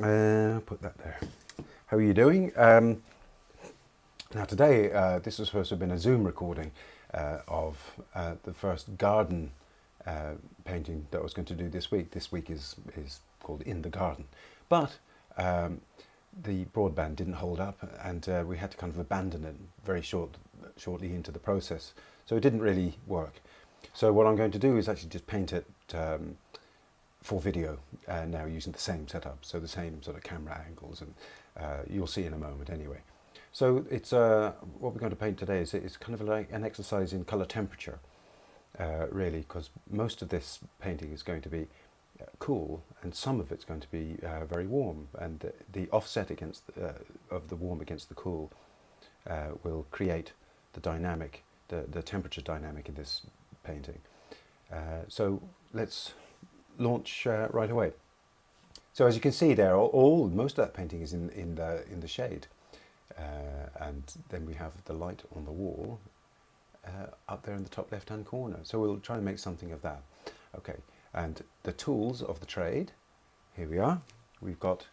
Put that there. How are you doing? Now today, this was supposed to have been a Zoom recording of the first garden painting that I was going to do this week. This week is called In the Garden. But the broadband didn't hold up, and we had to kind of abandon it shortly into the process. So it didn't really work. So what I'm going to do is actually just paint it for video now, using the same setup, so the same sort of camera angles, and you'll see in a moment anyway. So it's what we're going to paint today is it's kind of like an exercise in colour temperature, really, because most of this painting is going to be cool, and some of it's going to be very warm, and the offset against of the warm against the cool will create the dynamic, the temperature dynamic in this painting. So let's launch right away. So as you can see there, most of that painting is in the shade, and then we have the light on the wall up there in the top left hand corner. So we'll try and make something of that. Okay, and the tools of the trade, here we are. We've got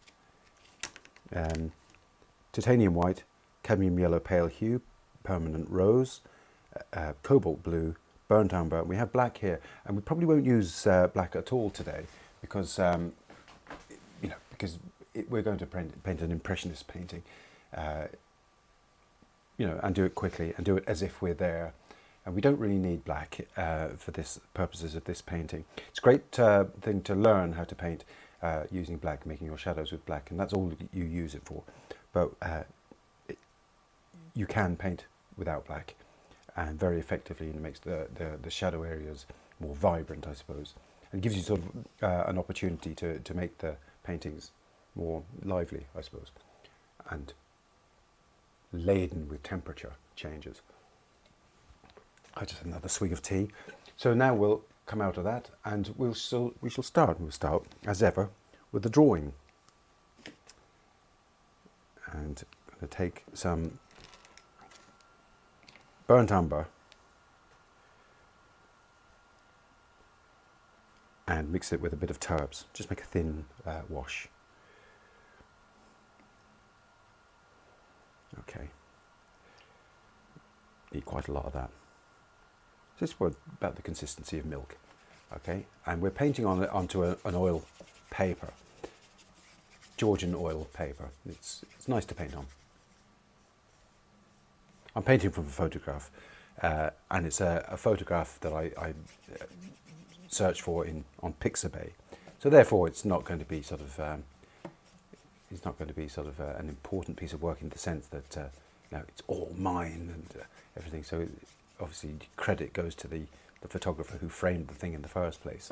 titanium white, cadmium yellow pale hue, permanent rose, cobalt blue, burnt umber. We have black here, and we probably won't use black at all today because we're going to paint an impressionist painting, and do it quickly and do it as if we're there. And we don't really need black for this purposes of this painting. It's a great thing to learn how to paint using black, making your shadows with black, and that's all you use it for. But you can paint without black, and very effectively, and it makes the shadow areas more vibrant, I suppose. And it gives you sort of an opportunity to make the paintings more lively, I suppose, and laden with temperature changes. I just had another swig of tea. So now we'll come out of that, and we shall start. We'll start, as ever, with the drawing. And I'm going to take some burnt umber and mix it with a bit of turbs. Just make a thin wash. Okay. Need quite a lot of that. Just about the consistency of milk. Okay, and we're painting onto an oil paper, Georgian oil paper. It's nice to paint on. I'm painting from a photograph, and it's a photograph that I searched for on Pixabay. So therefore, it's not going to be sort of an important piece of work in the sense that it's all mine and everything. So obviously, credit goes to the photographer who framed the thing in the first place.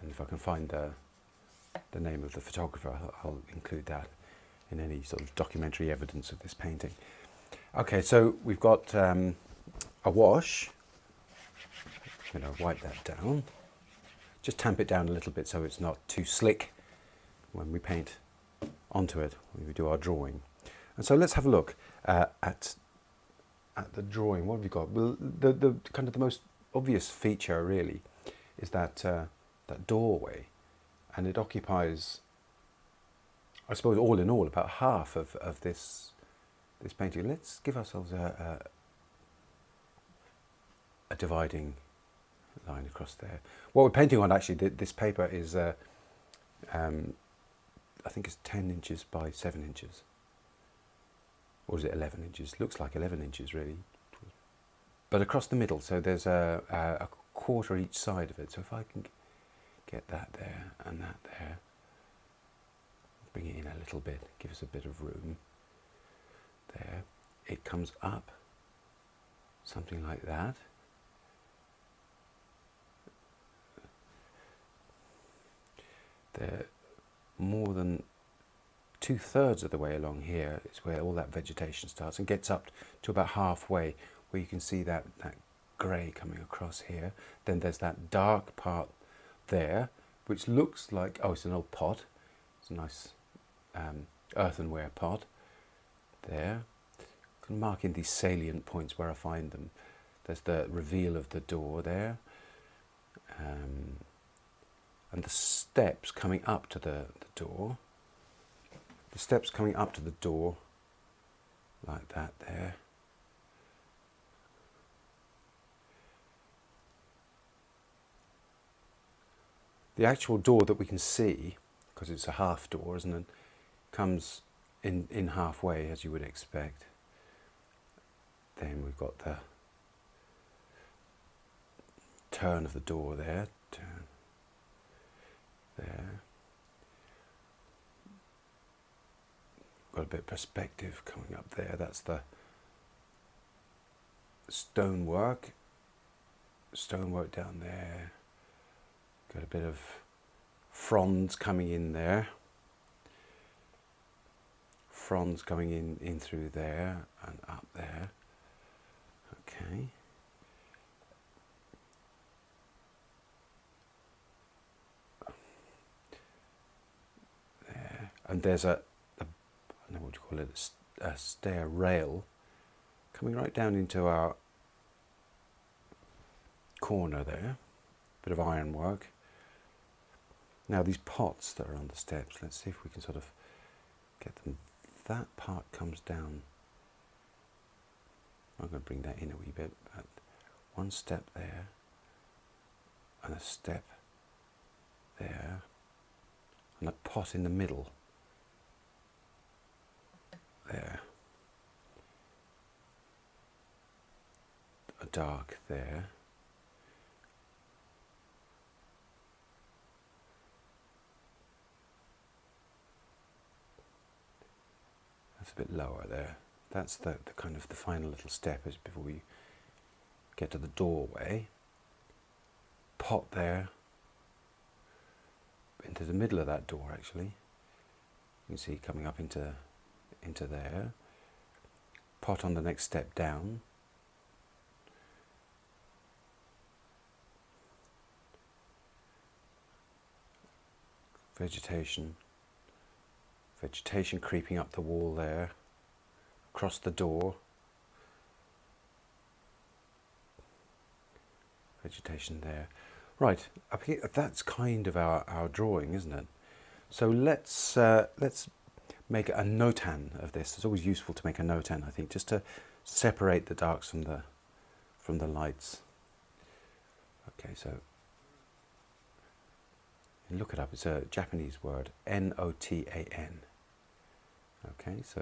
And if I can find the name of the photographer, I'll include that in any sort of documentary evidence of this painting. Okay, so we've got a wash. I'm going to wipe that down. Just tamp it down a little bit so it's not too slick when we paint onto it, when we do our drawing. And so let's have a look at the drawing. What have we got? Well, the kind of the most obvious feature really is that that doorway, and it occupies, I suppose, all in all, about half of this painting. Let's give ourselves a dividing line across there. What we're painting on, actually, this paper is I think it's 10 inches by 7 inches. Or is it 11 inches? Looks like 11 inches, really. But across the middle, so there's a quarter each side of it. So if I can get that there and that there, bring it in a little bit, give us a bit of room. There, it comes up, something like that. There, more than 2/3 of the way along here is where all that vegetation starts, and gets up to about halfway, where you can see that grey coming across here. Then there's that dark part there, which looks like, it's an old pot. It's a nice earthenware pot there. I can mark in these salient points where I find them. There's the reveal of the door there, and the steps coming up to the door. the steps coming up to the door, like that there. The actual door that we can see, because it's a half door, isn't it, comes in halfway, as you would expect. Then we've got the turn of the door there, turn there. Got a bit of perspective coming up there. That's the stonework down there. Got a bit of fronds coming in there. Fronds coming in through there and up there. Okay. There. And there's I don't know what you call it, a stair rail coming right down into our corner there. Bit of ironwork. Now these pots that are on the steps, let's see if we can sort of get them. That part comes down. I'm going to bring that in a wee bit, but one step there and a step there and a pot in the middle there. A dark there. That's a bit lower there. That's the kind of the final little step is before we get to the doorway. Pot there. Into the middle of that door actually. You can see coming up into there. Pot on the next step down. Vegetation creeping up the wall there, across the door. Vegetation there. Right, up here, that's kind of our drawing, isn't it? So let's make a notan of this. It's always useful to make a notan, I think, just to separate the darks from the lights. Okay, so look it up. It's a Japanese word, N-O-T-A-N. Okay, so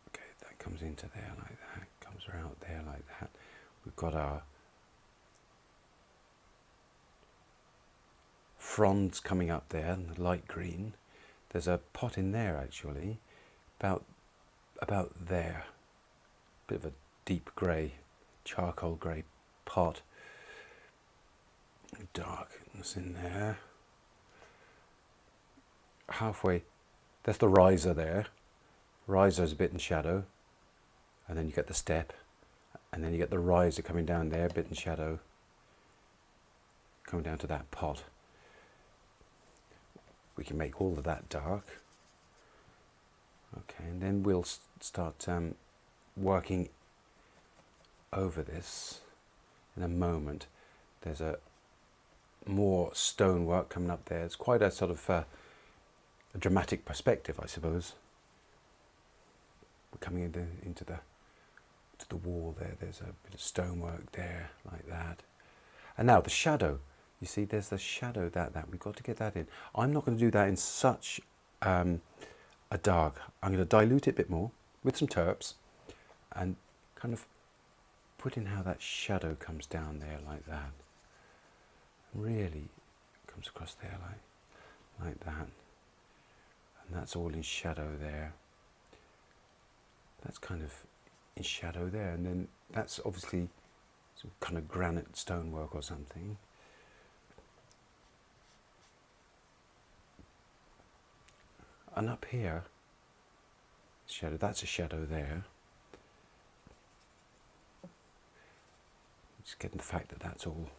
okay, that comes into there like that, comes around there like that. We've got our fronds coming up there, and the light green. There's a pot in there actually, about there. Bit of a deep grey, charcoal grey pot. Darkness in there. Halfway, that's the riser there. Riser's a bit in shadow, and then you get the step, and then you get the riser coming down there, a bit in shadow, coming down to that pot. We can make all of that dark. Okay, and then we'll start working over this in a moment. There's a more stonework coming up there. It's quite a sort of a dramatic perspective, I suppose. We're coming into the wall there. There's a bit of stonework there, like that. And now the shadow. You see, there's the shadow that we've got to get that in. I'm not going to do that in such a dark. I'm going to dilute it a bit more with some terps and kind of put in how that shadow comes down there like that. Really comes across there like that. And that's all in shadow there. That's kind of in shadow there. And then that's obviously some kind of granite stonework or something. And up here, shadow, that's a shadow there. Just getting the fact that that's all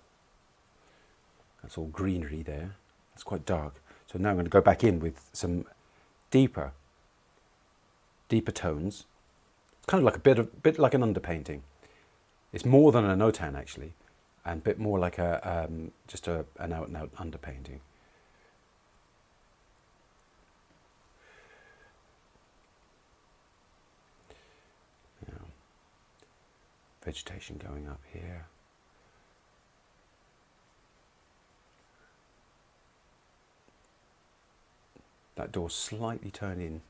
greenery there. It's quite dark. So now I'm going to go back in with some deeper tones. It's kind of like a bit like an underpainting. It's more than a no-tan actually, and a bit more like just an out-and-out underpainting. Now, vegetation going up here. That door slightly turned in,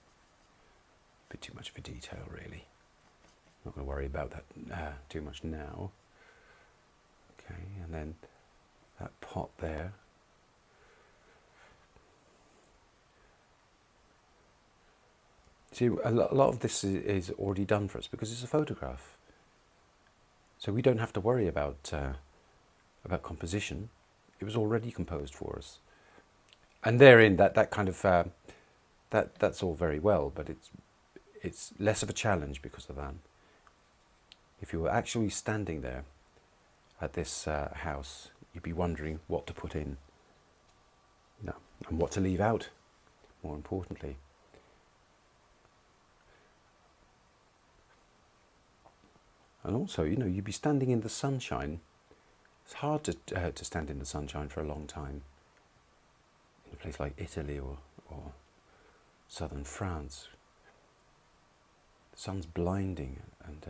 a bit too much for detail really. Not going to worry about that too much now. Okay, and then that pot there. See, a lot of this is already done for us because it's a photograph. So we don't have to worry about composition. It was already composed for us. And therein, that kind of that's all very well, but it's less of a challenge because of that. If you were actually standing there at this house, you'd be wondering what to put in, and what to leave out, more importantly. And also, you'd be standing in the sunshine. It's hard to stand in the sunshine for a long time. In a place like Italy or southern France, the sun's blinding, and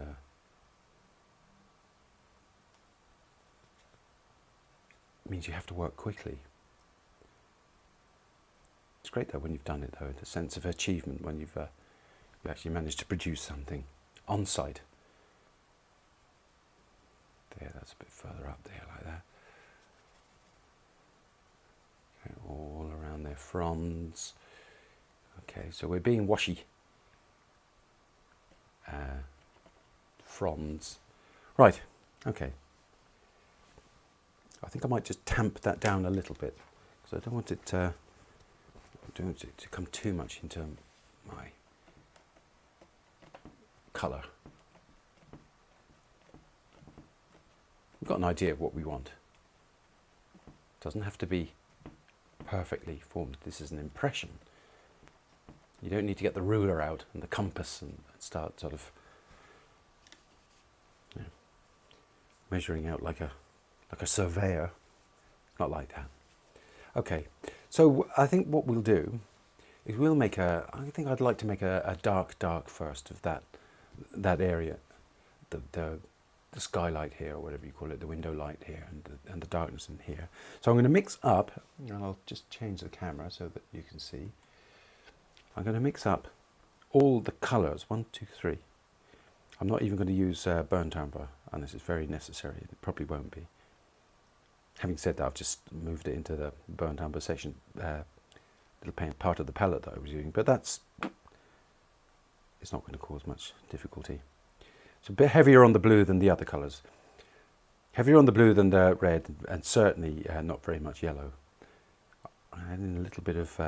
it means you have to work quickly. It's great though when you've done it though, the sense of achievement when you've you actually managed to produce something on site. There, that's a bit further up there like that. Okay, all around their fronds. Okay, so we're being washy. Fronds. Right, okay. I think I might just tamp that down a little bit because I don't want it to come too much into my colour. We've got an idea of what we want. It doesn't have to be perfectly formed. This is an impression. You don't need to get the ruler out and the compass and start sort of measuring out like a surveyor. Not like that. Okay, so I think what we'll do is I think I'd like to make a dark first of that area, the skylight here, or whatever you call it, the window light here, and the darkness in here. So I'm going to mix up, and I'll just change the camera so that you can see. I'm going to mix up all the colours, 1, 2, 3. I'm not even going to use burnt umber unless it's very necessary. It probably won't be. Having said that, I've just moved it into the burnt umber section, little part of the palette that I was using, but it's not going to cause much difficulty. It's a bit heavier on the blue than the other colours. Heavier on the blue than the red, and certainly not very much yellow. I'm adding a little bit of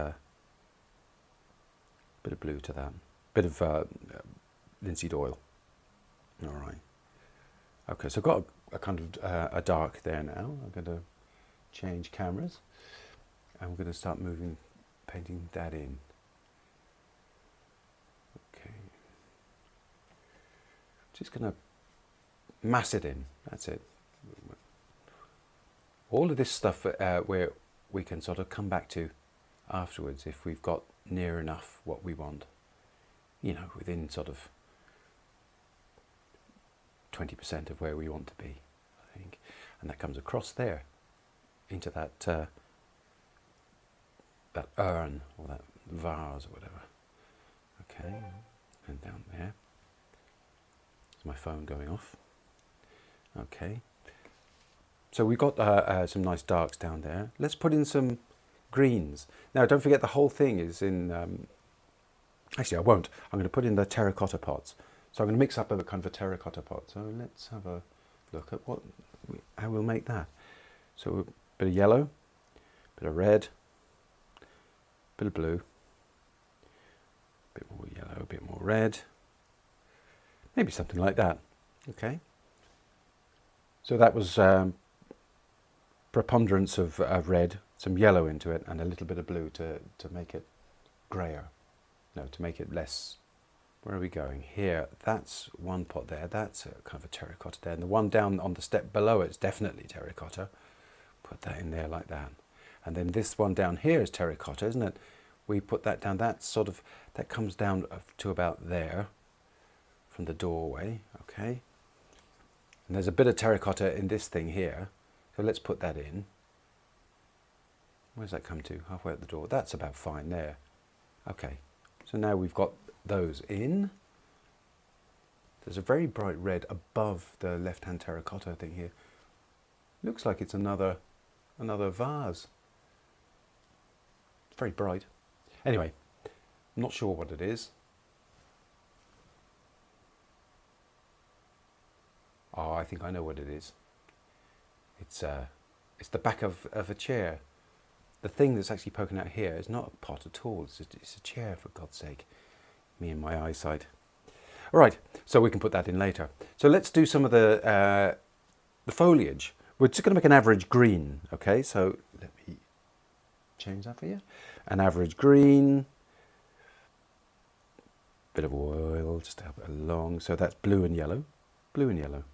blue to that. Bit of linseed oil. All right. Okay, so I've got a kind of a dark there now. I'm going to change cameras, and we're going to start painting that in. Okay. Just going to mass it in. That's it. All of this stuff where we can sort of come back to afterwards if we've got near enough what we want. Within sort of 20% of where we want to be, I think. And that comes across there into that urn or that vase or whatever. Okay, and down there. There's my phone going off. Okay. So we've got some nice darks down there. Let's put in some greens. Now, don't forget the whole thing is in... actually, I won't. I'm going to put in the terracotta pots. So I'm going to mix up a kind of a terracotta pot. So let's have a look at how we'll make that. So a bit of yellow, a bit of red, a bit of blue, a bit more yellow, a bit more red. Maybe something like that. Okay. So that was preponderance of red, some yellow into it, and a little bit of blue to make it greyer. No, to make it less where are we going? Here, that's one pot there. That's a kind of a terracotta there. And the one down on the step below it's definitely terracotta. Put that in there like that. And then this one down here is terracotta, isn't it? We put that down. That's sort of, that comes down to about there from the doorway, okay? And there's a bit of terracotta in this thing here. So let's put that in. Where's that come to? Halfway at the door. That's about fine there. Okay. So now we've got those in. There's a very bright red above the left-hand terracotta thing here. Looks like it's another vase. It's very bright. Anyway, I'm not sure what it is. Oh, I think I know what it is. It's the back of a chair. The thing that's actually poking out here is not a pot at all. It's a chair, for God's sake. Me and my eyesight. All right, so we can put that in later. So let's do some of the foliage. We're just going to make an average green, okay? So let me change that for you. An average green. Bit of oil just to help it along. So that's blue and yellow. Blue and yellow.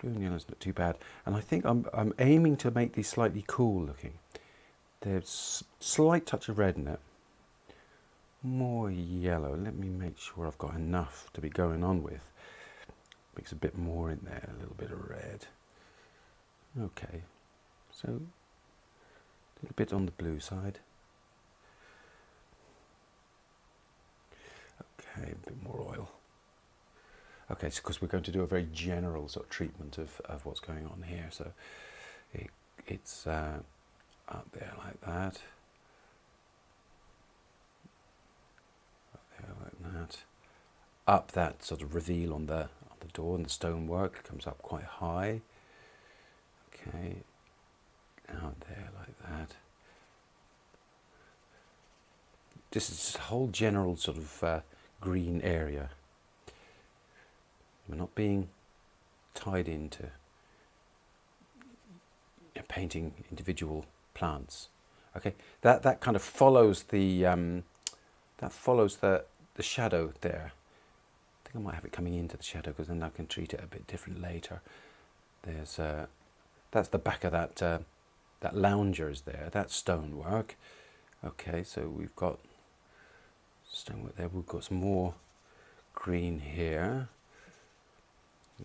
Blue and yellow is not too bad. And I think I'm aiming to make these slightly cool looking. There's slight touch of red in it. More yellow. Let me make sure I've got enough to be going on with. Mix a bit more in there, a little bit of red. Okay. So, a little bit on the blue side. Okay, a bit more oil. Okay, so because we're going to do a very general sort of treatment of what's going on here. So it's up there like that. Up there like that. Up that sort of reveal on the door, and the stonework comes up quite high. Okay, out there like that. This is a whole general sort of green area. We're not being tied into painting individual plants. Okay, that kind of follows the shadow there. I think I might have it coming into the shadow because then I can treat it a bit different later. There's that's the back of that lounger is there. That's stonework. Okay, so we've got stonework there. We've got some more green here.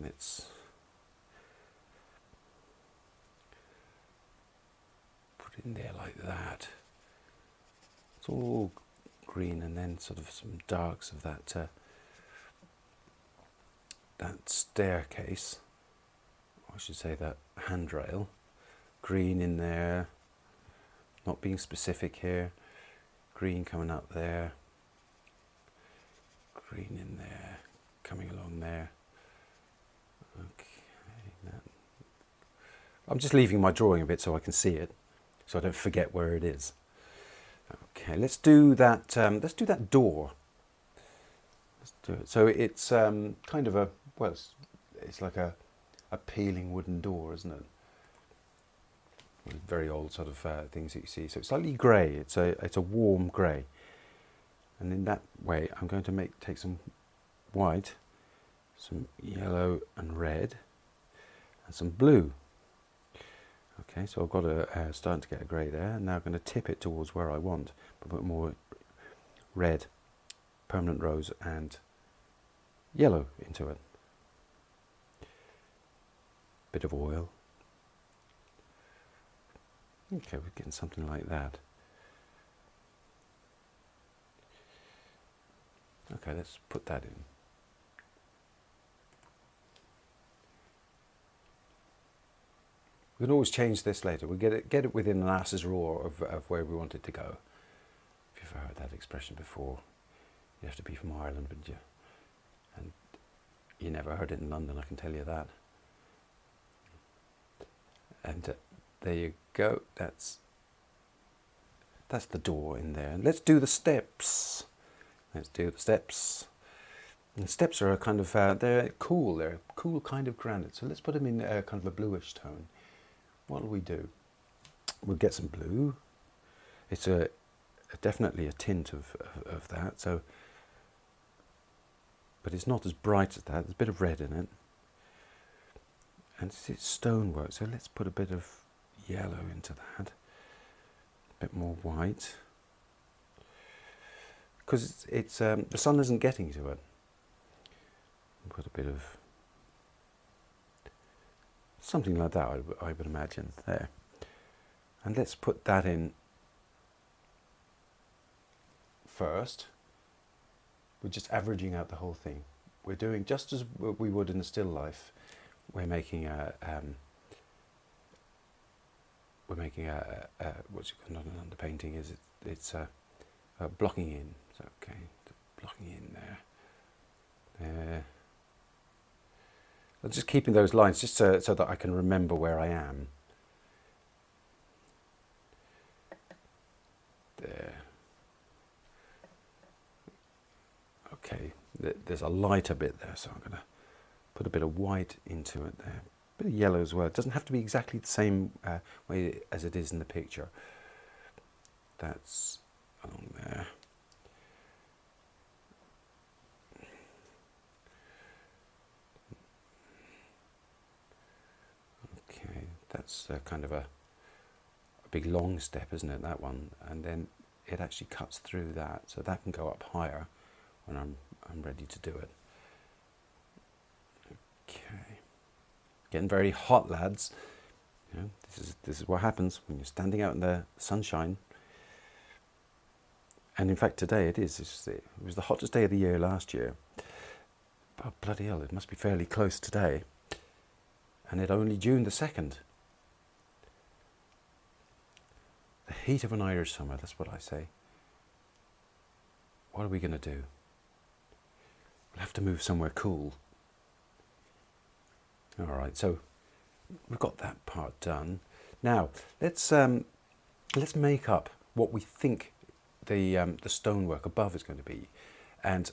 Let's put it in there like that. It's all green, and then sort of some darks of that that staircase, or I should say that handrail. Green in there, not being specific here. Green coming up there. Green in there, coming along there. Okay, I'm just leaving my drawing a bit so I can see it, so I don't forget where it is. Okay, let's do that. Let's do that door. Let's do it. So it's kind of it's like a peeling wooden door, isn't it? Very old sort of things that you see. So it's slightly grey. It's a warm grey, and in that way, I'm going to take some white, some yellow and red, and some blue. Okay, so I've got starting to get a grey there, and now I'm going to tip it towards where I want. Put more red, permanent rose, and yellow into it. Bit of oil. Okay, we're getting something like that. Okay, let's put that in. We can always change this later. We get it within an ass's roar of where we want it to go. If you've heard that expression before, you have to be from Ireland, wouldn't you? And you never heard it in London, I can tell you that. And there you go. That's the door in there. And let's do the steps. Let's do the steps. And steps are a kind of they're cool. They're a cool kind of granite. So let's put them in kind of a bluish tone. What will we do? We'll get some blue. It's definitely a tint of that. So, but it's not as bright as that. There's a bit of red in it, and it's stonework. So let's put a bit of yellow into that, a bit more white, because it's the sun isn't getting to it. Put a bit of something like that, I would imagine, there. And let's put that in first. We're just averaging out the whole thing. We're doing just as we would in a still life. We're making a what's it called? Not an underpainting, is it? It's a blocking in. So okay, blocking in there. I'm just keeping those lines just so that I can remember where I am. There. Okay, there's a lighter bit there, so I'm going to put a bit of white into it there. A bit of yellow as well. It doesn't have to be exactly the same way as it is in the picture. That's along there. Okay, that's kind of a big long step, isn't it, that one? And then it actually cuts through that, so that can go up higher when I'm ready to do it. Okay, getting very hot, lads. You know, this is what happens when you're standing out in the sunshine. And in fact, today it was the hottest day of the year last year. Oh, bloody hell, it must be fairly close today. And it's only June the 2nd. The heat of an Irish summer, that's what I say. What are we going to do? We'll have to move somewhere cool. All right, so we've got that part done. Now let's make up what we think the stonework above is going to be, and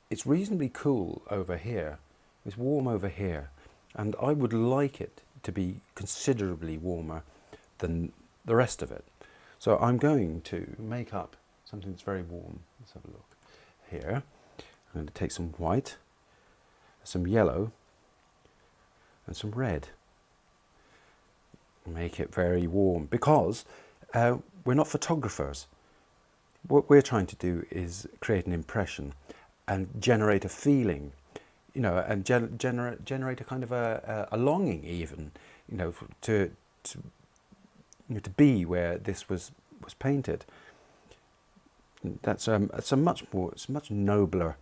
it's reasonably cool over here. It's warm over here, and I would like it to be considerably warmer than the rest of it. So I'm going to make up something that's very warm. Let's have a look here. I'm going to take some white, some yellow, and some red. Make it very warm, because we're not photographers. What we're trying to do is create an impression and generate a feeling, you know, and generate a kind of a longing, even, you know, to be where this was painted. That's it's a much nobler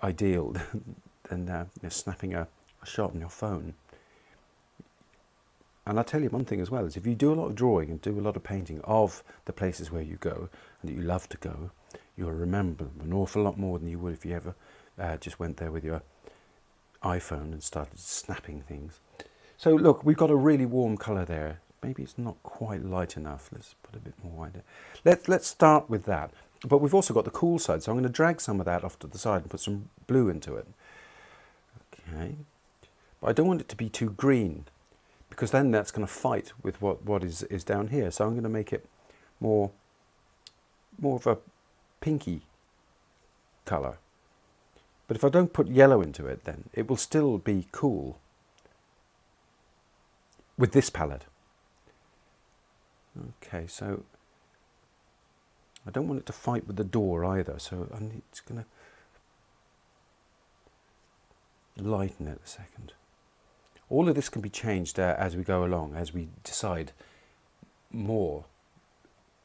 ideal than snapping a shot on your phone. And I'll tell you one thing as well, is if you do a lot of drawing and do a lot of painting of the places where you go and that you love to go, you'll remember them an awful lot more than you would if you ever just went there with your iPhone and started snapping things. So look, we've got a really warm colour there. Maybe it's not quite light enough. Let's put a bit more white there. Let's start with that. But we've also got the cool side, so I'm going to drag some of that off to the side and put some blue into it. Okay. But I don't want it to be too green, because then that's going to fight with what is down here. So I'm going to make it more of a pinky colour. But if I don't put yellow into it, then it will still be cool with this palette. Okay, so I don't want it to fight with the door either, so it's going to lighten it a second. All of this can be changed as we go along, as we decide more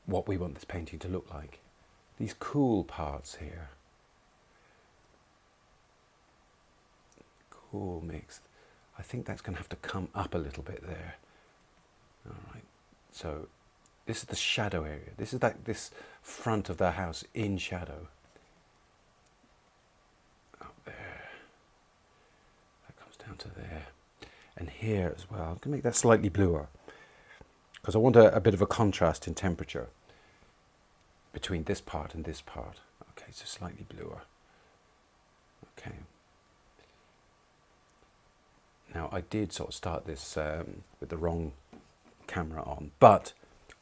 what we want this painting to look like. These cool parts here. Cool mix. I think that's going to have to come up a little bit there. All right, so this is the shadow area. This is this front of the house in shadow. Up there. That comes down to there. And here as well. I'm going to make that slightly bluer, because I want a bit of a contrast in temperature between this part and this part. Okay, so slightly bluer. Okay. Now I did sort of start this with the wrong camera on, but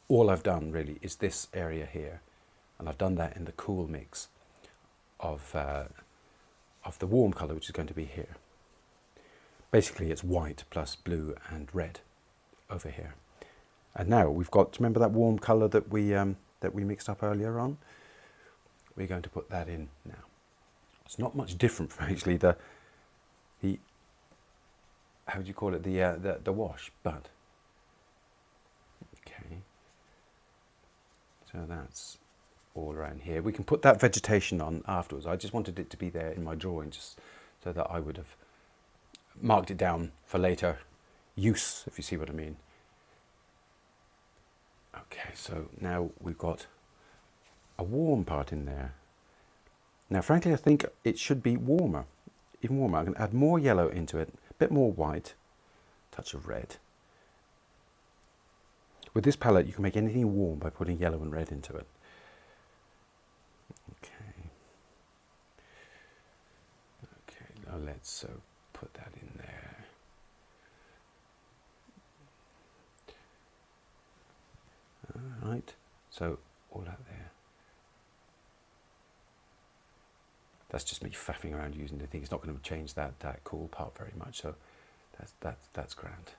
all I've done really is this area here, and I've done that in the cool mix of the warm colour, which is going to be here. Basically it's white plus blue and red over here. And now we've got, remember that warm colour that we mixed up earlier on? We're going to put that in now. It's not much different from actually the how do you call it, the wash, but okay. So that's all around here. We can put that vegetation on afterwards. I just wanted it to be there in my drawing, just so that I would have marked it down for later use, if you see what I mean. Okay, so now we've got a warm part in there. Now, frankly, I think it should be warmer, even warmer. I'm going to add more yellow into it, a bit more white, touch of red. With this palette, you can make anything warm by putting yellow and red into it. Okay. Okay, now let's put that in there. All right, so all out there. That's just me faffing around using the thing. It's not going to change that cool part very much, so that's grand.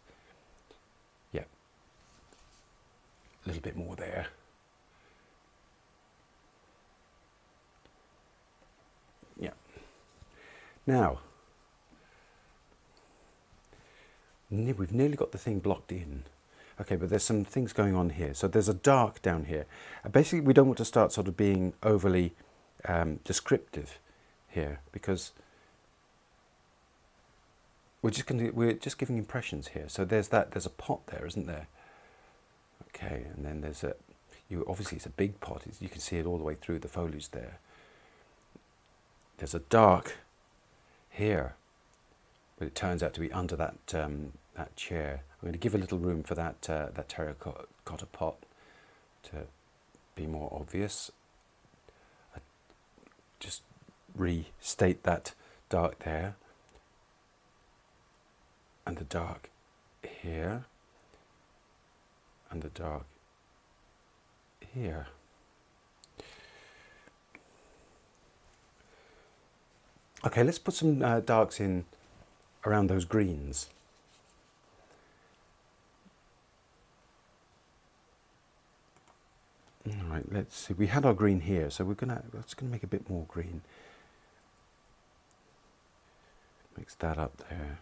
Yeah, a little bit more there. Yeah. Now, we've nearly got the thing blocked in. Okay, but there's some things going on here. So there's a dark down here. Basically, we don't want to start sort of being overly descriptive here, because we're just giving impressions here. So there's a pot there, isn't there? Okay, and then there's obviously it's a big pot. You can see it all the way through the foliage there. There's a dark here, but it turns out to be under that that chair. I'm going to give a little room for that that terracotta pot to be more obvious. Just restate that dark there, and the dark here, and the dark here. Okay, let's put some darks in around those greens. All right, let's see. We had our green here, so let's gonna make a bit more green. Mix that up there.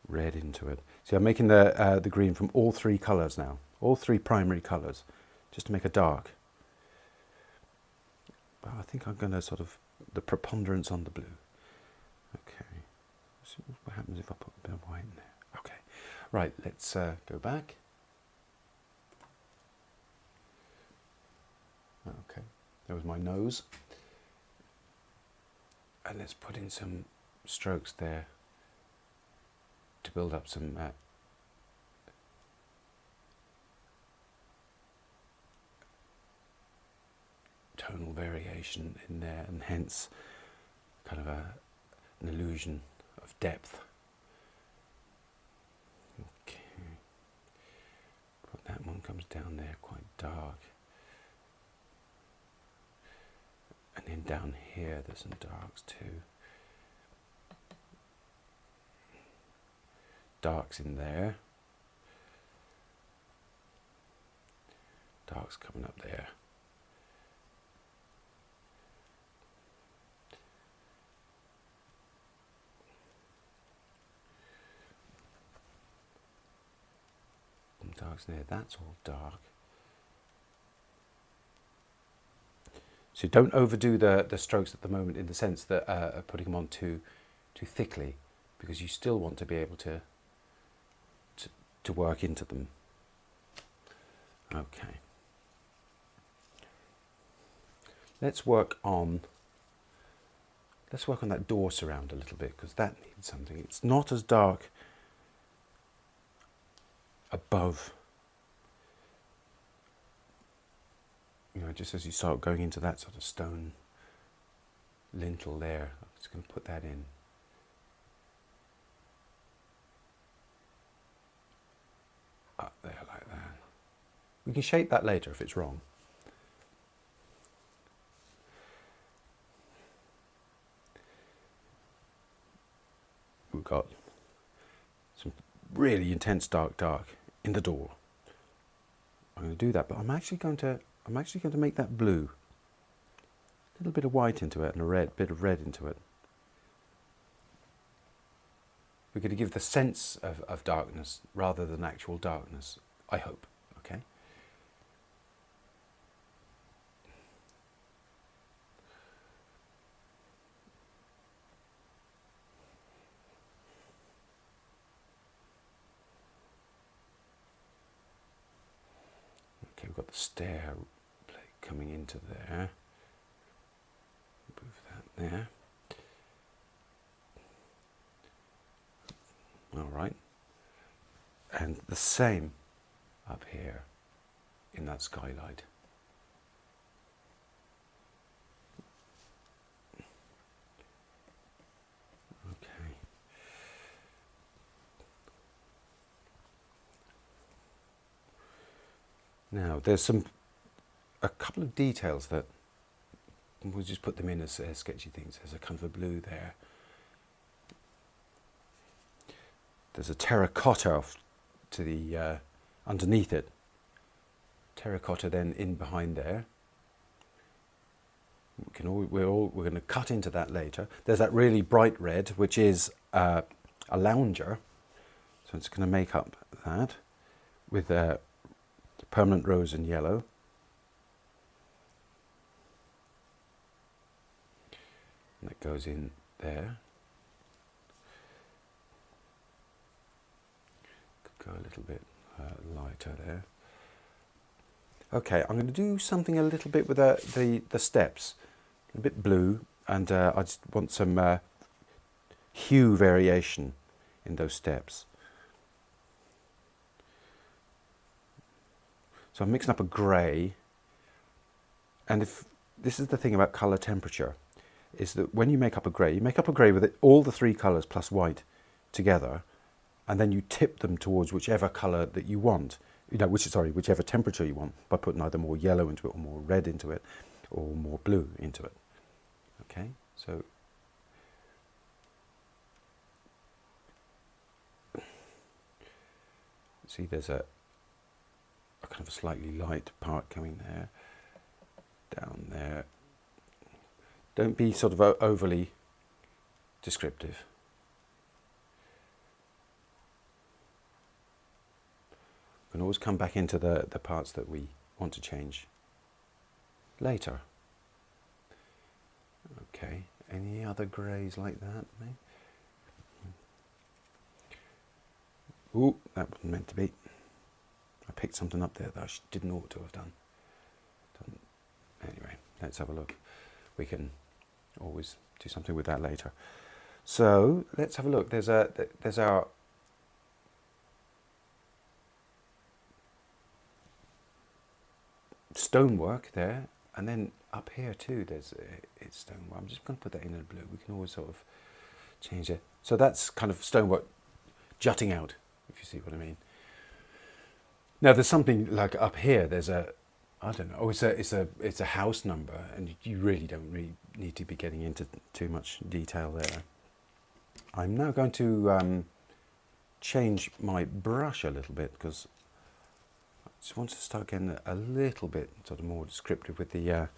Red into it. See, I'm making the green from all three colours now, all three primary colours, just to make a dark. But I think I'm going to sort of the preponderance on the blue. Okay. Let's see what happens if I put a bit of white in there. Okay. Right. Let's go back. Okay. There was my nose. And let's put in some strokes there to build up some tonal variation in there, and hence kind of an illusion of depth. Okay, but that one comes down there quite dark, and then down here there's some darks too. Darks in there, darks coming up there. And darks there, that's all dark. So don't overdo the strokes at the moment, in the sense that putting them on too thickly, because you still want to be able to work into them. Okay. Let's work on that door surround a little bit, because that needs something. It's not as dark above, you know, just as you start going into that sort of stone lintel there. I'm just going to put that in. Up there like that. We can shape that later if it's wrong. We've got some really intense dark in the door. I'm going to do that, but I'm actually going to make that blue. A little bit of white into it and a bit of red into it. We're going to give the sense of darkness rather than actual darkness, I hope. Okay. Okay, we've got the stair plate coming into there. Move that there. All right. And the same up here in that skylight. Okay. Now, there's a couple of details that we'll just put them in as sketchy things. There's a kind of a blue there. There's a terracotta to the underneath it. Terracotta then in behind there. We're going to cut into that later. There's that really bright red, which is a lounger. So it's going to make up that with permanent rose and yellow. And that goes in there. Could go a little bit lighter there. Okay, I'm going to do something a little bit with the steps. A bit blue, and I just want some hue variation in those steps. So I'm mixing up a grey, and if this is the thing about colour temperature, is that when you make up a grey with all the three colours plus white together, and then you tip them towards whichever colour that you want, whichever temperature you want, by putting either more yellow into it or more red into it or more blue into it. Okay, so see there's a kind of a slightly light part coming there, down there. Don't be sort of overly descriptive. We can always come back into the parts that we want to change later. Okay, any other greys like that? Maybe? Ooh, that wasn't meant to be. I picked something up there that I didn't ought to have done. Anyway, let's have a look. We can always do something with that later. So let's have a look. There's our stonework there, and then up here too it's stonework. I'm just going to put that in blue. We can always sort of change it. So that's kind of stonework jutting out, if you see what I mean. Now there's something like up here. There's I don't know. Oh, it's a house number, and you really don't need to be getting into too much detail there. I'm now going to change my brush a little bit, because I just want to start getting a little bit sort of more descriptive with the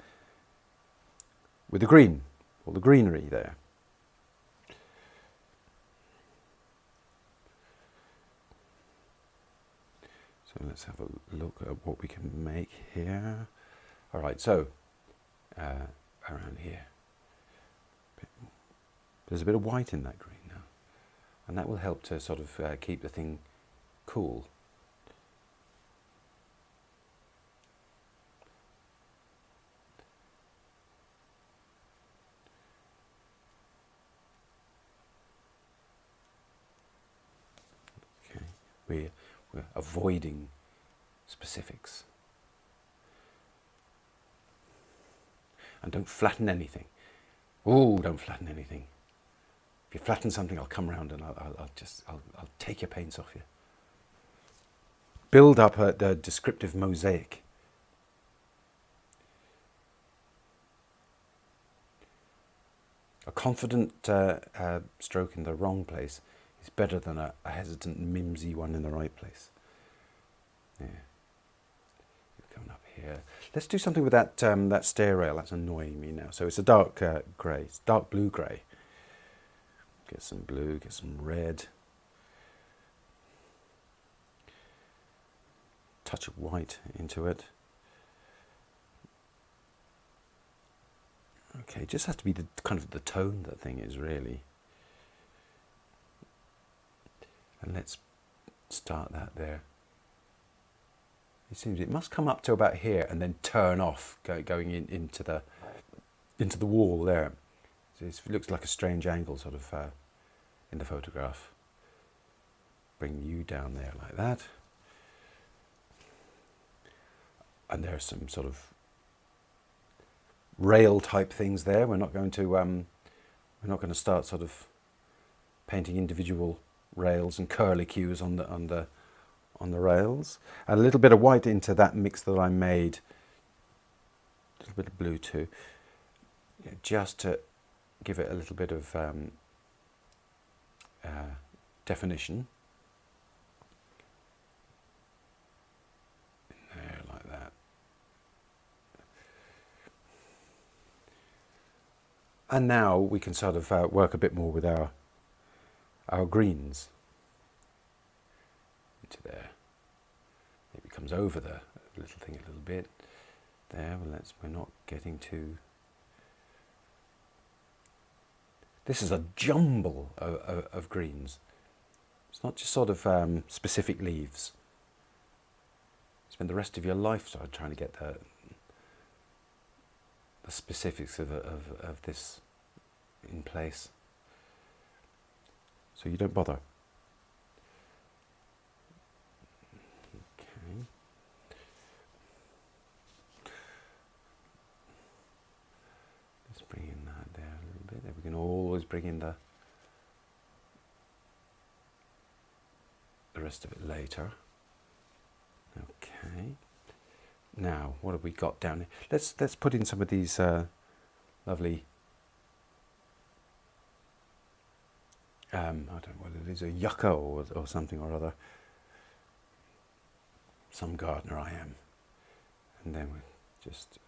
green, or the greenery there. So let's have a look at what we can make here. All right, so around here, there's a bit of white in that green now, and that will help to sort of keep the thing cool. Okay, we're avoiding specifics. And don't flatten anything. Oh, don't flatten anything. If you flatten something, I'll come round and I'll take your paints off you. build up the descriptive mosaic. A confident stroke in the wrong place is better than a hesitant, mimsy one in the right place. Yeah. Coming up here. Let's do something with that that stair rail. That's annoying me now. So it's a dark grey. It's dark blue grey. Get some blue, get some red. Touch of white into it. Okay, it just has to be the kind of the tone that thing is really. And let's start that there. It seems it must come up to about here and then turn off, going into the wall there. So it looks like a strange angle, sort of, in the photograph. Bring you down there like that. And there's some sort of rail type things there. We're not going to start sort of painting individual rails and curlicues on the rails. And a little bit of white into that mix that I made. A little bit of blue too, just to give it a little bit of definition. There, like that. And now we can sort of work a bit more with our greens. Into there. Maybe comes over the little thing a little bit. There, well, we're not getting too... This is a jumble of greens. It's not just sort of specific leaves. Spend the rest of your life sort of trying to get the specifics of this in place, so you don't bother. Okay. Let's bring in that there a little bit. We can always bring in the rest of it later. Okay. Now, what have we got down here? Let's put in some of these lovely. I don't know what it is, a yucca or something or other. Some gardener I am, and then we just.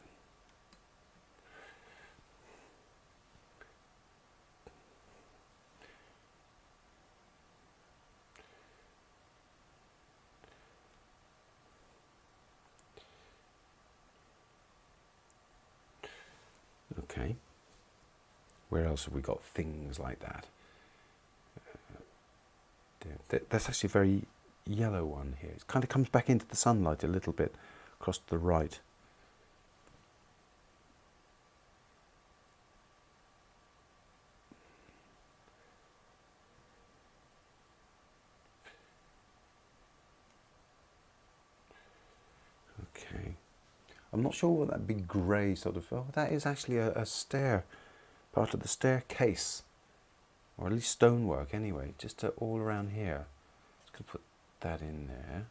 Okay, where else have we got things like that? That's actually a very yellow one here. It kind of comes back into the sunlight a little bit across to the right. Okay. I'm not sure what that big grey sort of... Oh, that is actually a stair, part of the staircase, or at least stonework anyway, just all around here. Just going to put that in there.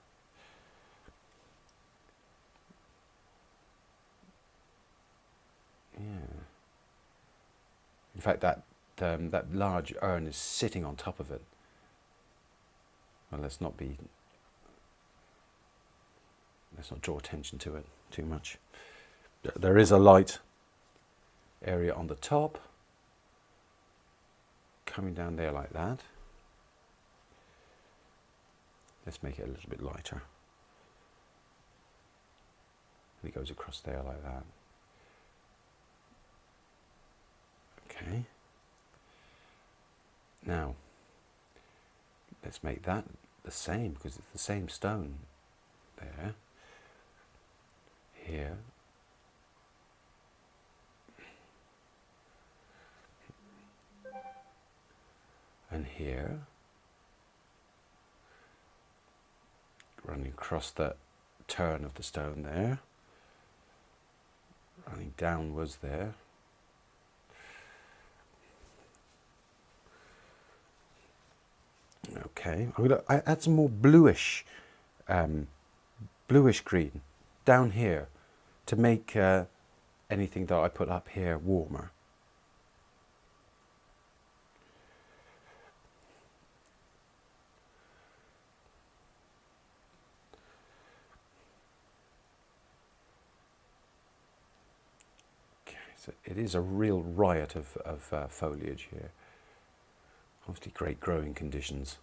Yeah. In fact, that large urn is sitting on top of it. Well, let's not draw attention to it too much. There is a light area on the top, coming down there like that. Let's make it a little bit lighter. And it goes across there like that. Okay. Now, let's make that the same, because it's the same stone there. Here. And here. Running across the turn of the stone there. Running downwards there. Okay, I'm going to add some more bluish bluish green down here to make anything that I put up here warmer. So it is a real riot of foliage here. Obviously great growing conditions.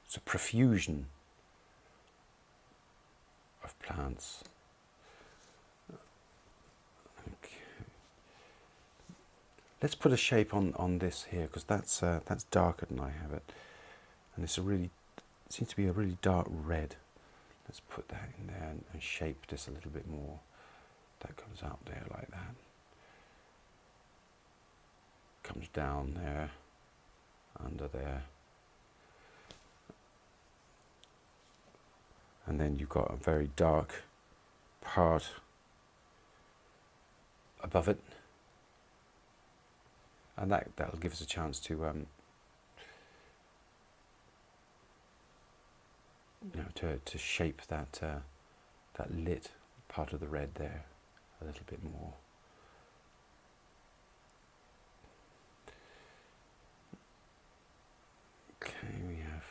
It's a profusion of plants. Let's put a shape on this here, because that's darker than I have it, and it's seems to be a really dark red. Let's put that in there and shape this a little bit more. That goes out there like that. Comes down there, under there, and then you've got a very dark part above it. And that'll give us a chance to, to shape that lit part of the red there a little bit more. Okay, we have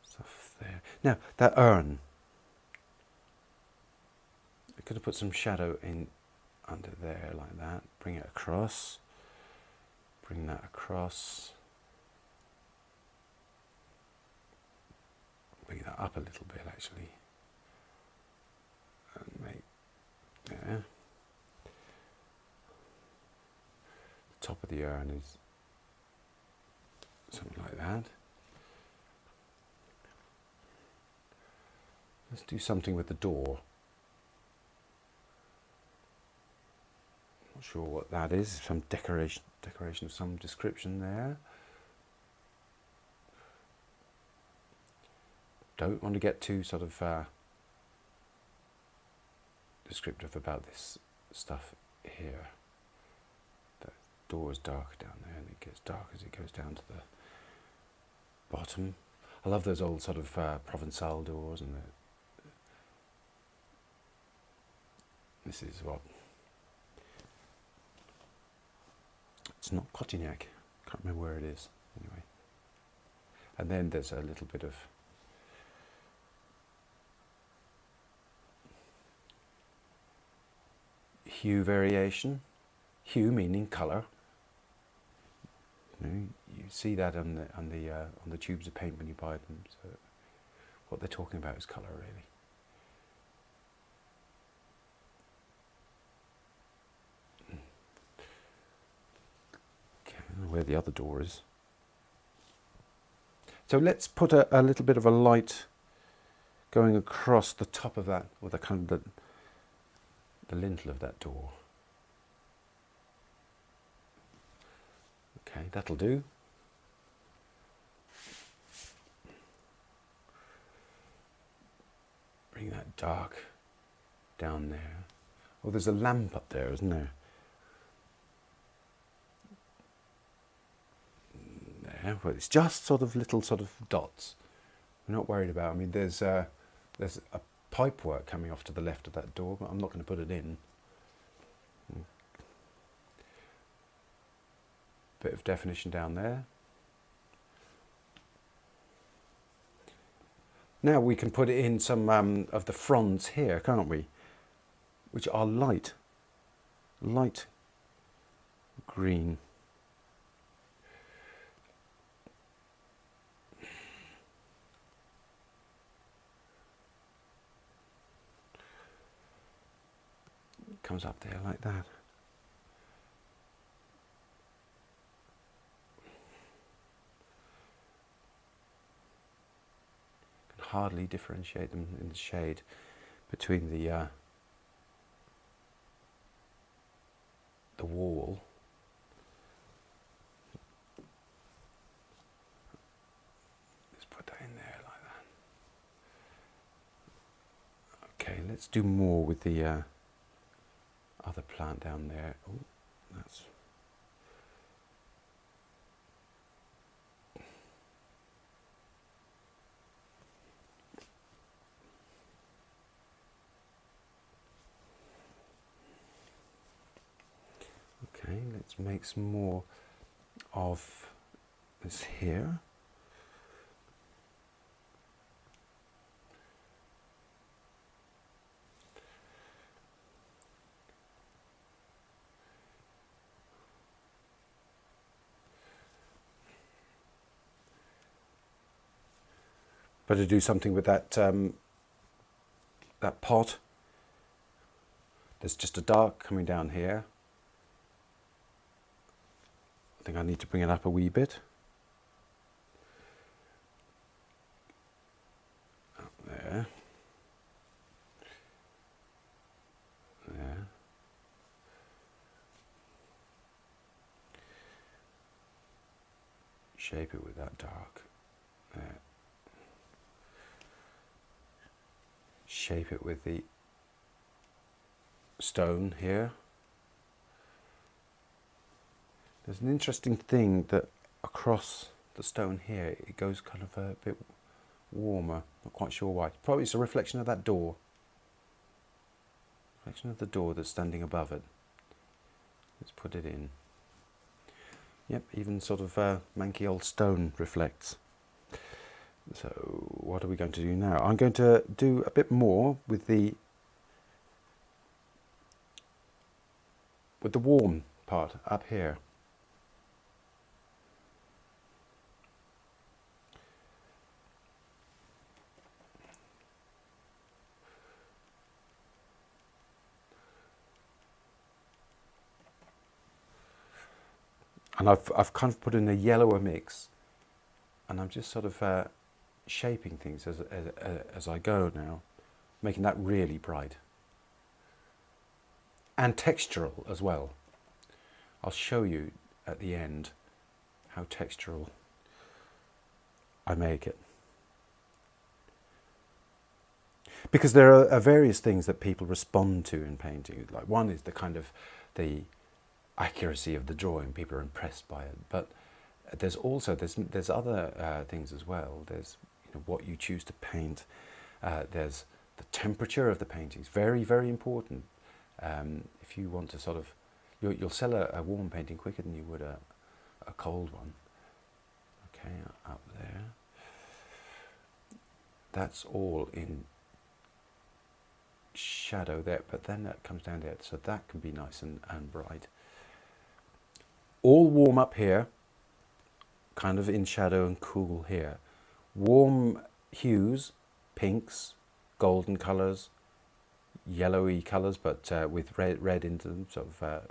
stuff there. Now that urn, we're going to put some shadow in under there like that. Bring it across. Bring that across. Bring that up a little bit actually. And make there. The top of the urn is something like that. Let's do something with the door. Not sure what that is. Some decoration of some description there. Don't want to get too sort of descriptive about this stuff here. The door is dark down there, and it gets dark as it goes down to the bottom. I love those old sort of Provençal doors, and this is what. It's not Cotignac, can't remember where it is, anyway. And then there's a little bit of hue variation. Hue meaning colour. You see that on the tubes of paint when you buy them. So what they're talking about is colour, really. Where the other door is. So let's put a little bit of a light going across the top of that, or the kind of the lintel of that door. Okay, that'll do. Bring that dark down there. Oh, there's a lamp up there, isn't there? Well, it's just sort of little sort of dots. We're not worried about. I mean, there's a pipe work coming off to the left of that door, but I'm not going to put it in. Bit of definition down there. Now we can put in some of the fronds here, can't we? Which are light green. Comes up there like that. Can hardly differentiate them in the shade between the wall. Let's put that in there like that. Okay, let's do more with the other plant down there. Oh, that's... Okay, let's make some more of this here. Better do something with that that pot. There's just a dark coming down here. I think I need to bring it up a wee bit. Up there. There. Shape it with that dark. There. Shape it with the stone here. There's an interesting thing that across the stone here it goes kind of a bit warmer. Not quite sure why. Probably it's a reflection of that door. Reflection of the door that's standing above it. Let's put it in. Yep, even sort of manky old stone reflects. So what are we going to do now? I'm going to do a bit more with the warm part up here. And I've kind of put in a yellower mix, and I'm just sort of shaping things as I go now, making that really bright. And textural as well. I'll show you at the end how textural I make it. Because there are various things that people respond to in painting. Like one is the kind of the accuracy of the drawing. People are impressed by it. But there's also there's other things as well. There's what you choose to paint. There's the temperature of the paintings. Very, very important. If you want to sort of, you'll sell a warm painting quicker than you would a cold one. Okay, up there. That's all in shadow there, but then that comes down there, so that can be nice and bright. All warm up here, kind of in shadow and cool here. Warm hues, pinks, golden colours, yellowy colours, but with red into them, sort of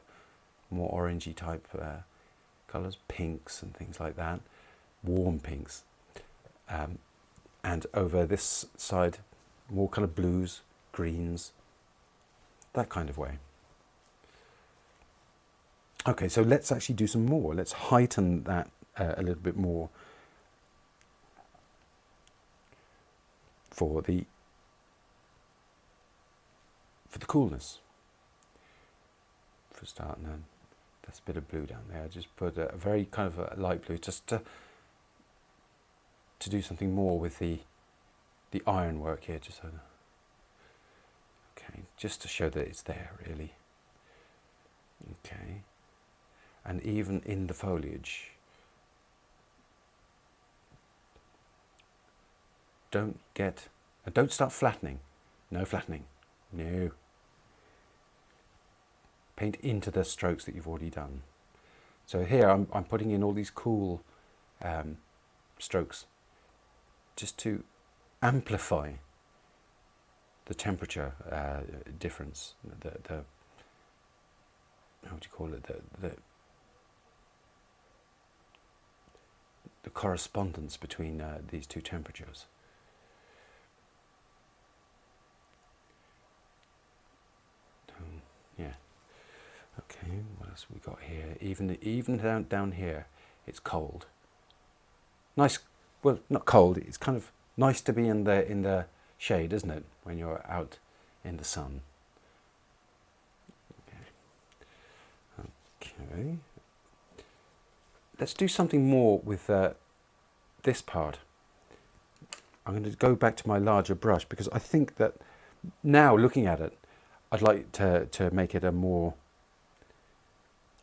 more orangey type colours, pinks and things like that, warm pinks. And over this side, more kind of blues, greens, that kind of way. Okay, so let's actually do some more. Let's heighten that a little bit more for the coolness. For a start, and then that's a bit of blue down there. I just put a very kind of a light blue, just to do something more with the ironwork here, just so. Okay, just to show that it's there, really. Okay, and even in the foliage, don't start flattening. No flattening. No. Paint into the strokes that you've already done. So here I'm putting in all these cool strokes just to amplify the temperature difference, the how would you call it, the correspondence between these two temperatures. Yeah. Okay, what else have we got here? Even down here, it's cold. Nice. Well, not cold. It's kind of nice to be in the shade, isn't it? When you're out in the sun. Okay. Okay. Let's do something more with this part. I'm going to go back to my larger brush because I think that now looking at it, I'd like to make it a more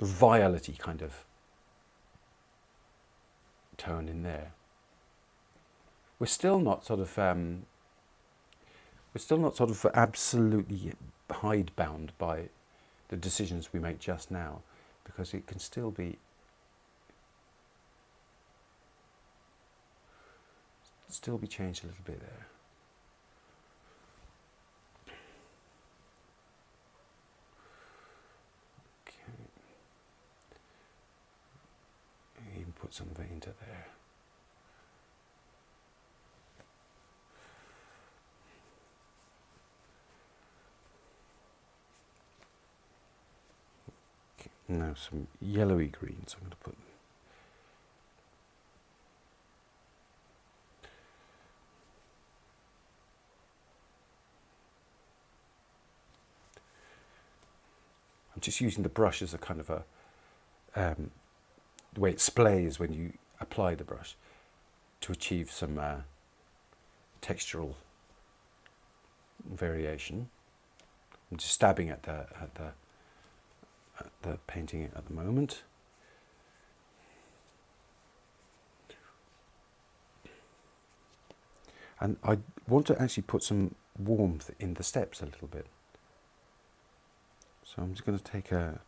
violet-y kind of tone in there. We're still not sort of absolutely hidebound by the decisions we make just now, because it can still be changed a little bit there. Okay. Even put some into there. Okay. Now some yellowy greens I'm going to put. I'm just using the brush as a kind of a, the way it splays when you apply the brush, to achieve some textural variation. I'm just stabbing at the painting at the moment. And I want to actually put some warmth in the steps a little bit. So I'm just going to take the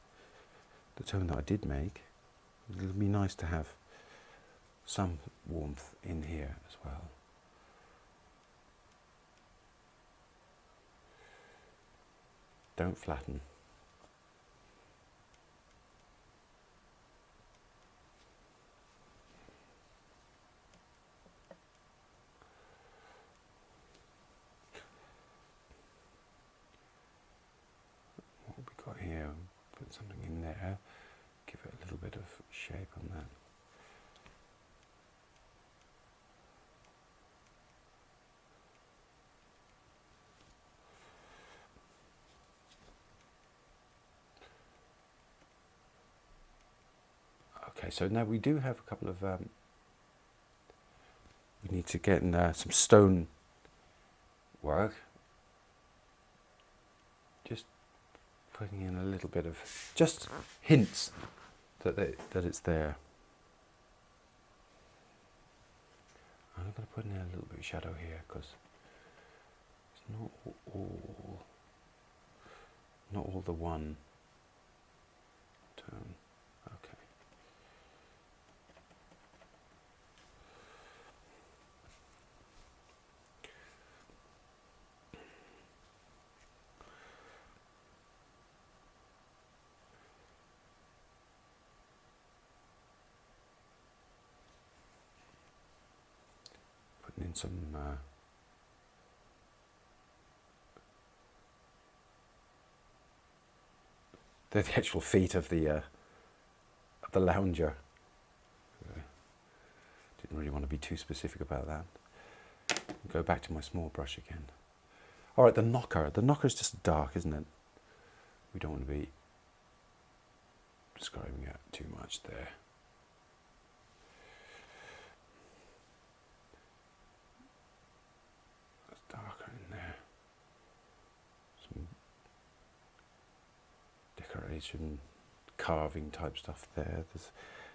tone that I did make. It'll be nice to have some warmth in here as well. Don't flatten. What have we got here? Put something in there. Give it a little bit of shape on that. Okay, so now we do have a couple of, we need to get in some stone work. Just putting in a little bit of, just hints that it's there. I'm going to put in a little bit of shadow here because it's not all the one tone. Okay. Putting in some the actual feet of the lounger. Didn't really want to be too specific about that. Go back to my small brush again. All right, the knocker. The knocker is just dark, isn't it? We don't want to be describing it too much there. That's darker in there. Some decoration, carving type stuff there. There's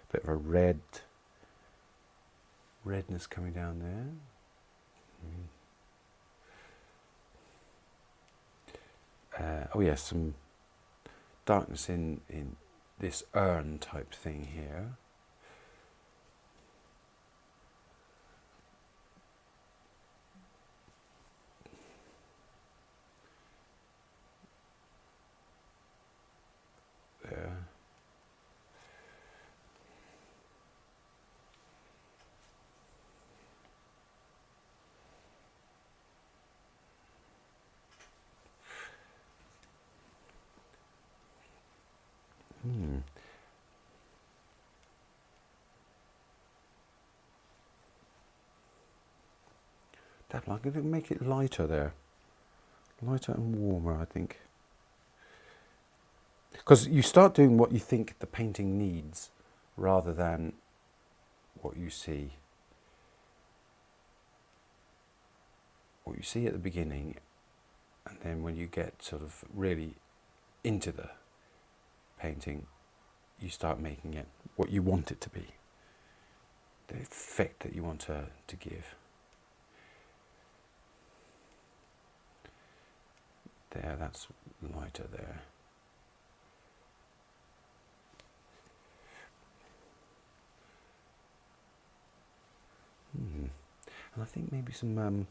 a bit of a redness coming down there. Oh yes, some darkness in this urn type thing here. There. I'm going to make it lighter there. Lighter and warmer, I think. Because you start doing what you think the painting needs rather than what you see. What you see at the beginning, and then when you get sort of really into the painting, you start making it what you want it to be, the effect that you want to give. There, that's lighter there. And I think maybe some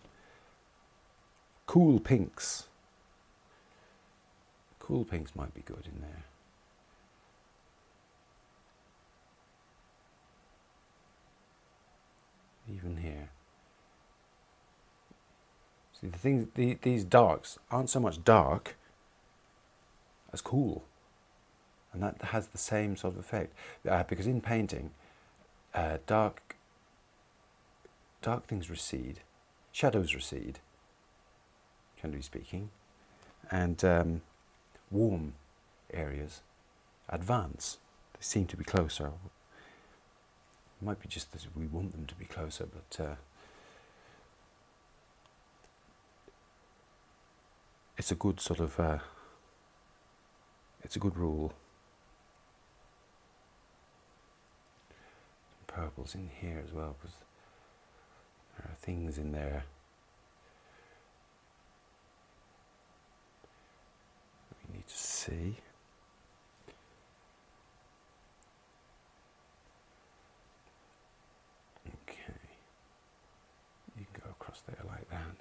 cool pinks. Cool pinks might be good in there. Even here. See, the things, these darks aren't so much dark as cool, and that has the same sort of effect. Because in painting, dark things recede, shadows recede, generally speaking, and warm areas advance. They seem to be closer. It might be just that we want them to be closer, but it's a good sort of, it's a good rule. Some purples in here as well, because there are things in there that we need to see. Okay, you can go across there like that.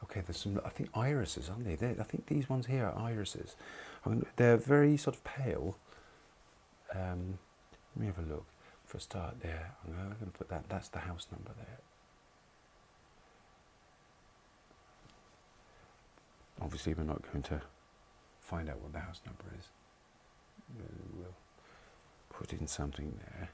Okay, there's some, I think, irises, aren't they? I think these ones here are irises. They're very sort of pale. Let me have a look. For a start there, I'm going to put that, that's the house number there. Obviously we're not going to find out what the house number is. We'll put in something there.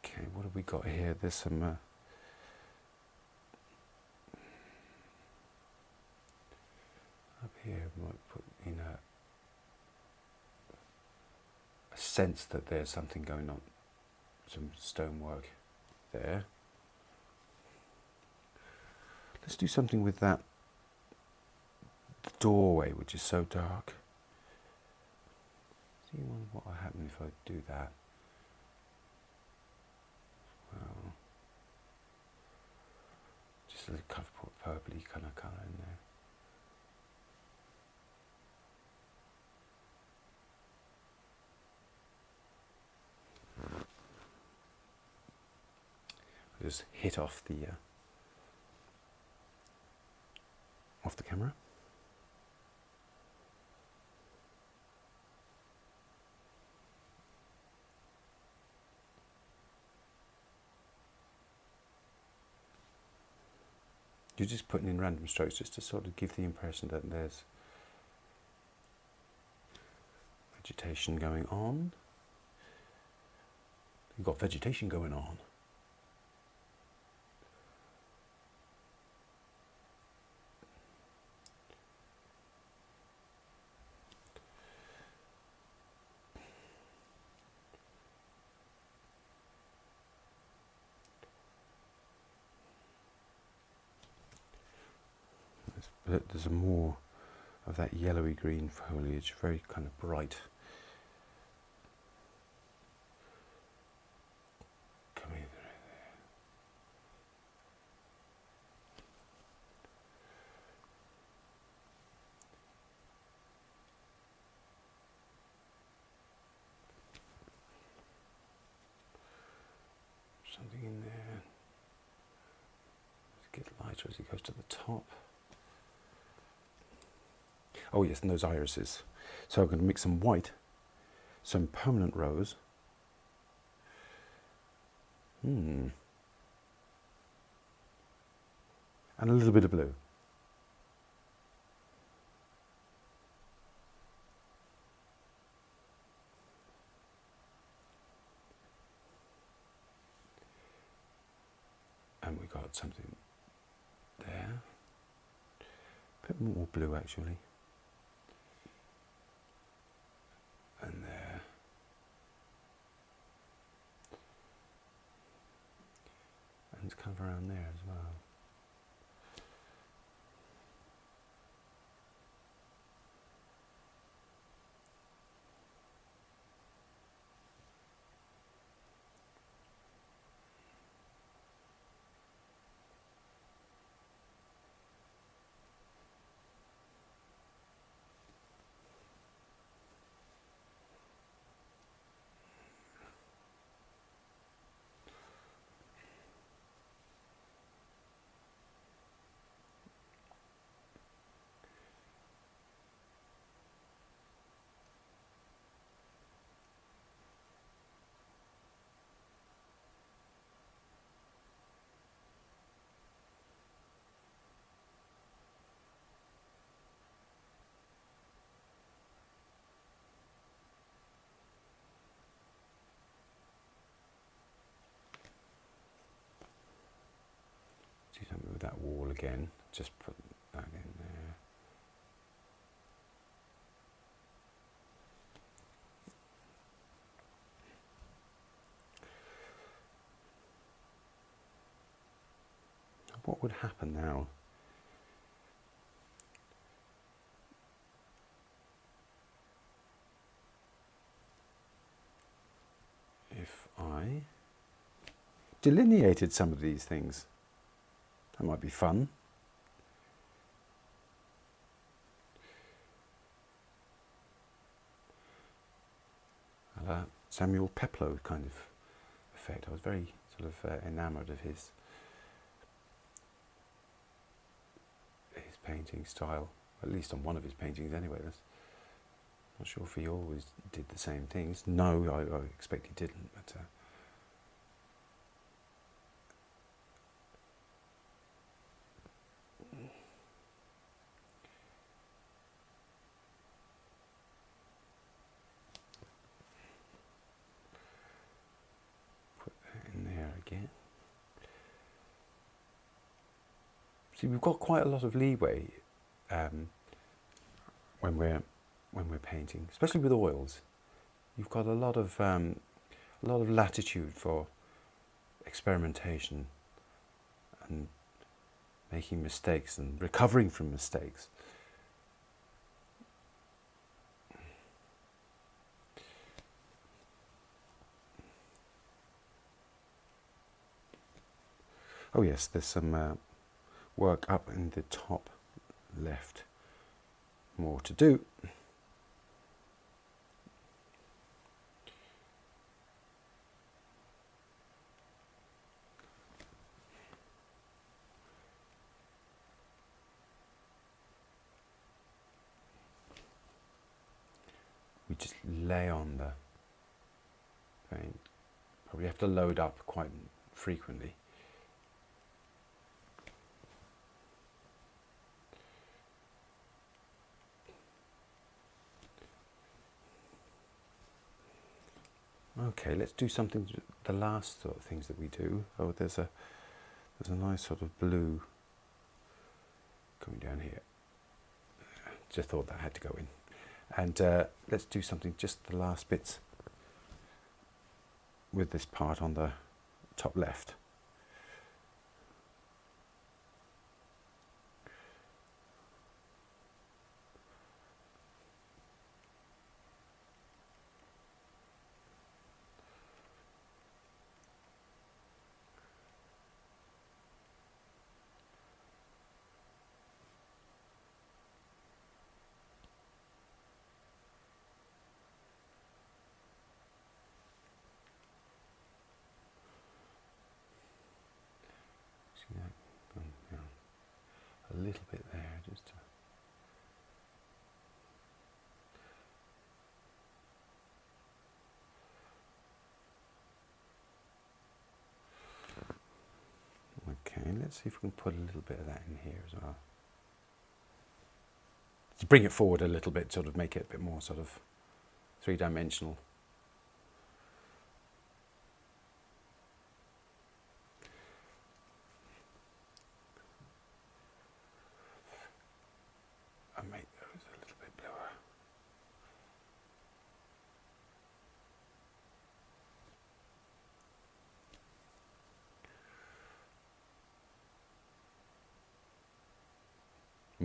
Okay, what have we got here? There's some up here we might put in a sense that there's something going on, some stonework there. Let's do something with that doorway, which is so dark. See what will happen if I do that. Well, just a little purpley kind of colour in there. I'll just hit off the camera. You're just putting in random strokes just to sort of give the impression that there's vegetation going on. You've got vegetation going on. There's more of that yellowy green foliage, very kind of bright. Coming through there. Something in there. It gets lighter as it goes to the top. Oh yes, and those irises. So I'm going to mix some white, some permanent rose. And a little bit of blue. got something there. A bit more blue actually. And there. And it's kind of around there as well. Do something with that wall again. Just put that in there. What would happen now if I delineated some of these things? That might be fun. Samuel Peploe kind of effect. I was very sort of enamoured of his painting style, at least on one of his paintings anyway. Not sure if he always did the same things. No, I expect he didn't, but put that in there again. See, we've got quite a lot of leeway when we're painting, especially with oils. You've got a lot of latitude for experimentation and making mistakes and recovering from mistakes. Oh yes, there's some work up in the top left. More to do. We just lay on the paint. Probably have to load up quite frequently. Okay, let's do something. The last sort of things that we do. Oh, there's a nice sort of blue coming down here. Just thought that had to go in. And let's do something. Just the last bits with this part on the top left. A little bit there, just to okay, let's see if we can put a little bit of that in here as well. To bring it forward a little bit, sort of make it a bit more sort of three-dimensional.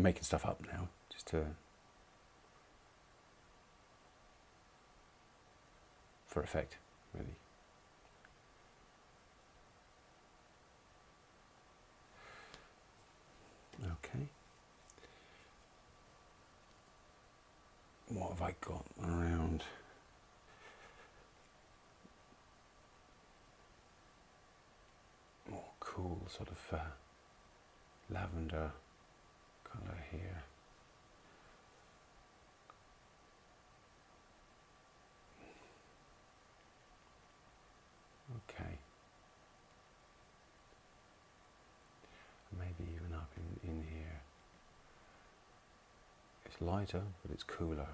I'm making stuff up now, just to for effect, really. Okay. What have I got around? More cool sort of lavender colour here. Okay. Maybe even up in here. It's lighter, but it's cooler.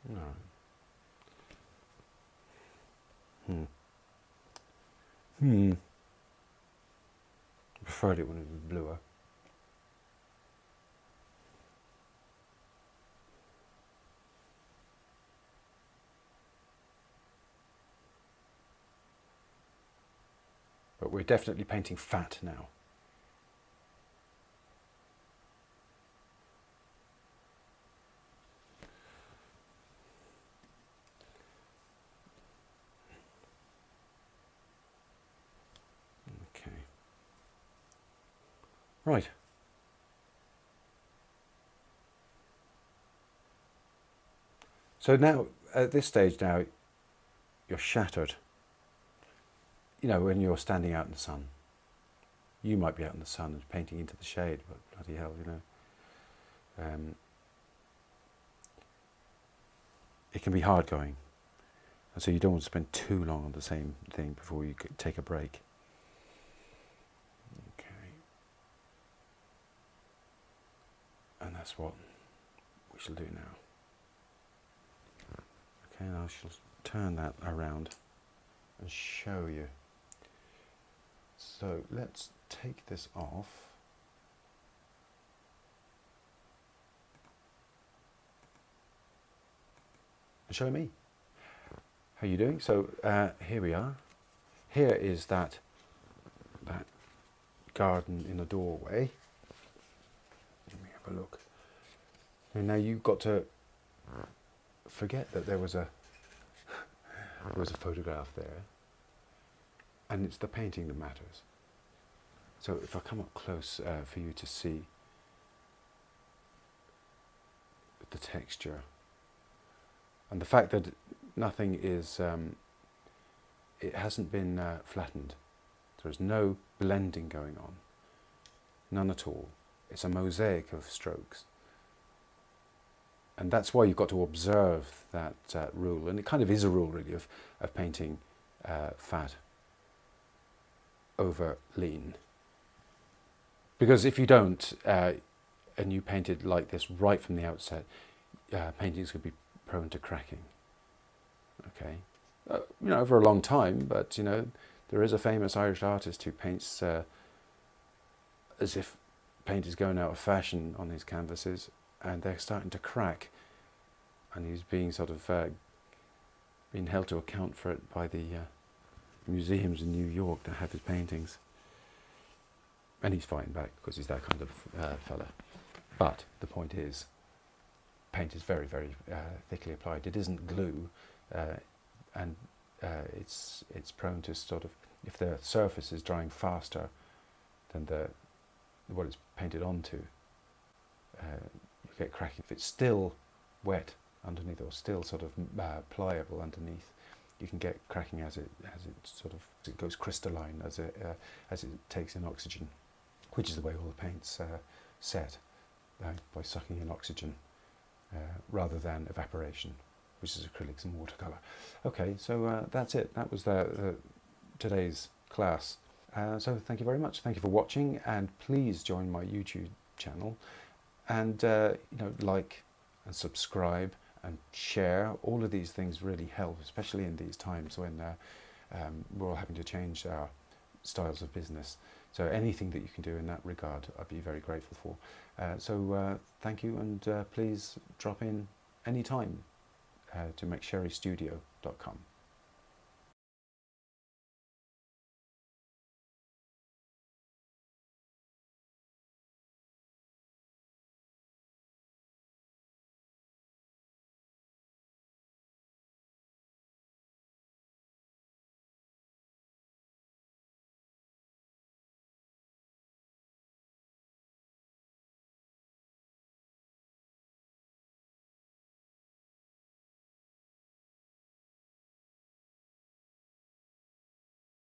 All right. Preferred it when it was bluer. But we're definitely painting fat now. Okay. Right. So now, at this stage now, you're shattered. You know, when you're standing out in the sun. You might be out in the sun and painting into the shade, but bloody hell, you know. It can be hard going. And so you don't want to spend too long on the same thing before you could take a break. Okay. And that's what we shall do now. Okay, and I shall turn that around and show you. So let's take this off. And show me. How are you doing? So here we are. Here is that garden in a doorway. Let me have a look. And now you've got to forget that there was a photograph there, and it's the painting that matters. So if I come up close for you to see the texture and the fact that nothing is, it hasn't been flattened. There's no blending going on, none at all. It's a mosaic of strokes. And that's why you've got to observe that rule, and it kind of is a rule really of painting fat over lean. Because if you don't, and you paint it like this right from the outset, paintings could be prone to cracking. Okay, you know, over a long time, but you know, there is a famous Irish artist who paints as if paint is going out of fashion on his canvases, and they're starting to crack, and he's being sort of being held to account for it by the museums in New York that have his paintings. And he's fighting back because he's that kind of fella. But the point is, paint is very, very thickly applied. It isn't glue, and it's prone to sort of, if the surface is drying faster than what it's painted onto, you get cracking. If it's still wet underneath, or still sort of pliable underneath, you can get cracking as it goes crystalline, as it takes in oxygen, which is the way all the paints set, by sucking in oxygen rather than evaporation, which is acrylics and watercolour. Okay, so that's it. That was today's class. So thank you very much. Thank you for watching, and please join my YouTube channel, and you know, like and subscribe and share. All of these things really help, especially in these times when we're all having to change our styles of business. So anything that you can do in that regard, I'd be very grateful for. So thank you, and please drop in anytime to McSherryStudio.com.